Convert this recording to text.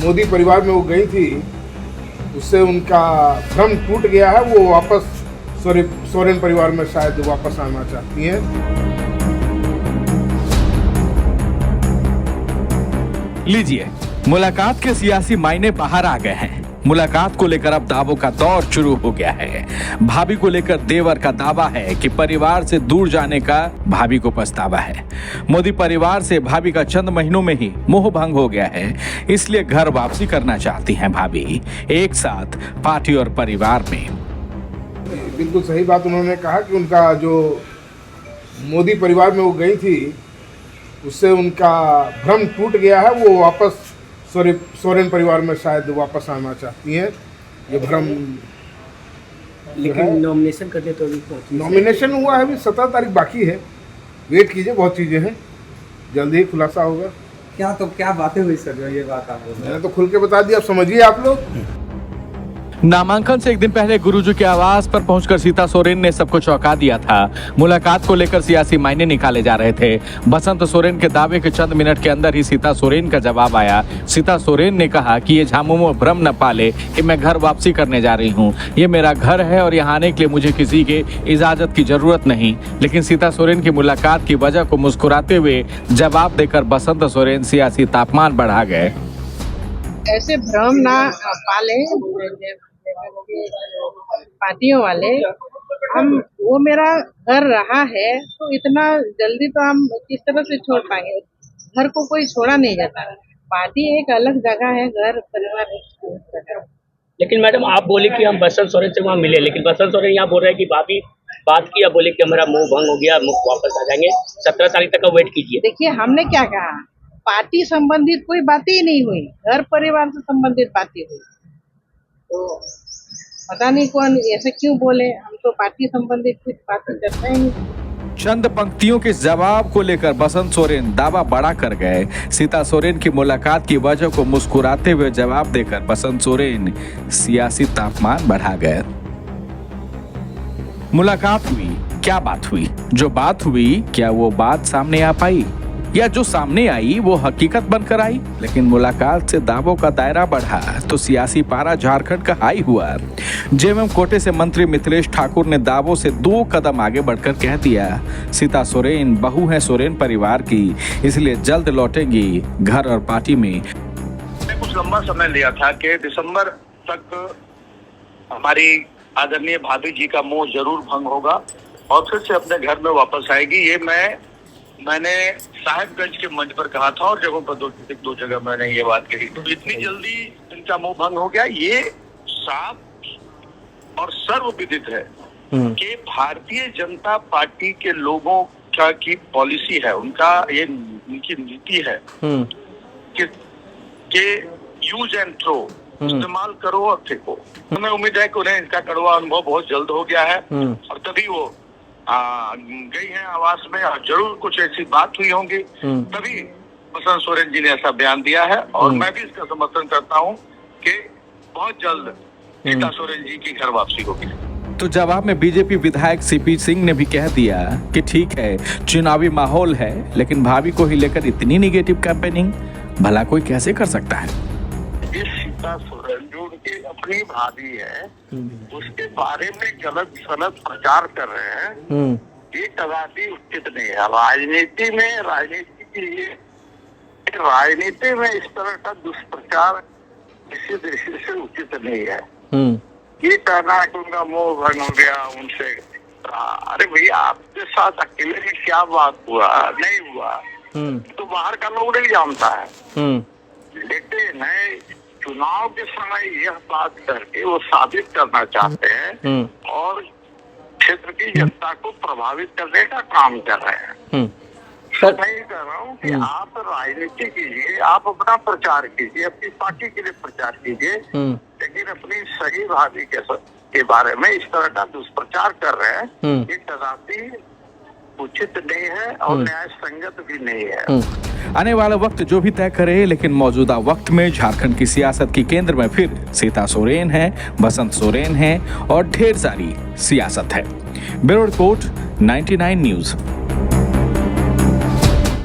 मोदी परिवार में वो गई थी, उससे उनका भ्रम टूट गया है। वो वापस सोरेन परिवार में शायद वापस आना चाहती हैं। लीजिए, मुलाकात के सियासी मायने बाहर आ गए हैं। मुलाकात को लेकर अब दावों का दौर शुरू हो गया है। भाभी को लेकर देवर का दावा है कि परिवार से दूर जाने का भाभी को पछतावा है। मोदी परिवार से भाभी का चंद महीनों में ही मोह भंग हो गया है, इसलिए घर वापसी करना चाहती हैं भाभी, एक साथ पार्टी और परिवार में। बिल्कुल सही बात उन्होंने कहा कि उनका जो मोदी परिवार में वो गई थी, उससे उनका भ्रम टूट गया है। वो वापस सोरेन परिवार में शायद वापस आना चाहती हैं। ये भ्रम, लेकिन नॉमिनेशन करने तो अभी नॉमिनेशन हुआ है, अभी 17 तारीख बाकी है। वेट कीजिए, बहुत चीज़ें हैं, जल्दी ही खुलासा होगा। क्या बातें हुई सर? ये बात आप बोल रहे हैं। मैंने तो खुल के बता दिया, अब समझिए आप लोग। नामांकन से एक दिन पहले गुरुजी के आवास पर पहुंचकर सीता सोरेन ने सबको चौंका दिया था। मुलाकात को लेकर सियासी मायने निकाले जा रहे थे। बसंत सोरेन के दावे के चंद मिनट के अंदर ही सीता सोरेन का जवाब आया। सीता सोरेन ने कहा कि ये झामुमो भ्रम न पाले कि मैं घर वापसी करने जा रही हूँ। ये मेरा घर है और यहाँ आने के लिए मुझे किसी के इजाजत की जरूरत नहीं। लेकिन सीता सोरेन की मुलाकात की वजह को मुस्कुराते हुए जवाब देकर बसंत सोरेन सियासी तापमान बढ़ा गए। ऐसे भ्रम ना पाले पार्टियों वाले। वो मेरा घर रहा है, तो इतना जल्दी तो हम किस तरह से छोड़ पाएंगे? घर को कोई छोड़ा नहीं जाता। पार्टी एक अलग जगह है, घर परिवार एक जगह। लेकिन मैडम आप बोले कि हम बसंत सोरेन से वहाँ मिले, लेकिन बसंत सोरेन यहाँ बोल रहे हैं कि भाभी बात किया, बोले कि हमारा मुंह भंग हो गया, मुंह वापस आ जाएंगे, 17 तारीख तक का वेट कीजिए। देखिए, हमने क्या कहा, पार्टी संबंधित कोई बातें ही नहीं हुई, घर परिवार से संबंधित बातें हुई। तो पता नहीं कौन ऐसे क्यों बोले, हम तो पार्टी संबंधित कुछ बातें करते ही नहीं। चंद पंक्तियों के जवाब को लेकर बसंत सोरेन दावा बड़ा कर गए। सीता सोरेन की मुलाकात की वजह को मुस्कुराते हुए जवाब देकर बसंत सोरेन सियासी तापमान बढ़ा गए। मुलाकात हुई, क्या बात हुई? जो बात हुई, क्या वो बात सामने आ पाई, या जो सामने आई वो हकीकत बनकर आई? लेकिन मुलाकात से दावों का दायरा बढ़ा तो सियासी पारा झारखंड का हाई हुआ। जेएमएम कोटे से मंत्री मिथिलेश ठाकुर ने दावों से 2 कदम आगे बढ़कर कह दिया, सीता सोरेन बहू है सोरेन परिवार की, इसलिए जल्द लौटेंगी घर और पार्टी में। कुछ लंबा समय लिया था कि दिसंबर तक हमारी आदरणीय भाभी जी का मोह जरूर भंग होगा और फिर से अपने घर में वापस आएगी। ये मैंने साहिबगंज के मंच पर कहा था और जगहों पर दो जगह मैंने ये बात कही। तो इतनी जल्दी इनका मोह भंग हो गया, ये साफ और सर्वविदित है कि भारतीय जनता पार्टी के लोगों की पॉलिसी है, उनकी नीति है कि यूज एंड थ्रो, इस्तेमाल करो और फेंको। हमें उम्मीद है कि उन्हें इनका कड़वा अनुभव बहुत जल्द हो गया है और तभी वो गई हैं आवास में, और जरूर कुछ ऐसी बात हुई होंगी, तभी बसंत सोरेन जी ने ऐसा बयान दिया है। और मैं भी इसका समर्थन करता हूं कि बहुत जल्द सीता सोरेन जी की घर वापसी होगी। तो जवाब में बीजेपी विधायक सीपी सिंह ने भी कह दिया कि ठीक है, चुनावी माहौल है, लेकिन भाभी को ही लेकर इतनी निगेटिव कैंपेनिंग भला कोई कैसे कर सकता है? सीता सोरेन जो उनकी अपनी भाभी है, उसके बारे में गलत सलत प्रचार कर रहे हैं, ये कदापि उचित नहीं है। राजनीति में इस तरह का दुष्प्रचार किसी दृष्टि से उचित नहीं है। ये कहना है कि उनका मोह भंग हो गया उनसे, अरे भैया आपके साथ अकेले में क्या बात हुआ, नहीं हुआ तो बाहर का लोग नहीं जानता है। लेकिन चुनाव के समय यह बात करके वो साबित करना चाहते हैं और क्षेत्र की जनता को प्रभावित करने का काम कर रहे हैं। तो मैं ये कह रहा हूँ कि आप राजनीति कीजिए, आप अपना प्रचार कीजिए, अपनी पार्टी के लिए प्रचार कीजिए, लेकिन अपनी सही भाभी के बारे में इस तरह का दुष्प्रचार कर रहे हैं, ये कदापि उचित नहीं है और न्याय संगत भी नहीं है। आने वाला वक्त जो भी तय करे, लेकिन मौजूदा वक्त में झारखंड की सियासत की केंद्र में फिर सीता सोरेन है, बसंत सोरेन है और ढेर सारी सियासत है। Bureau report 99 news.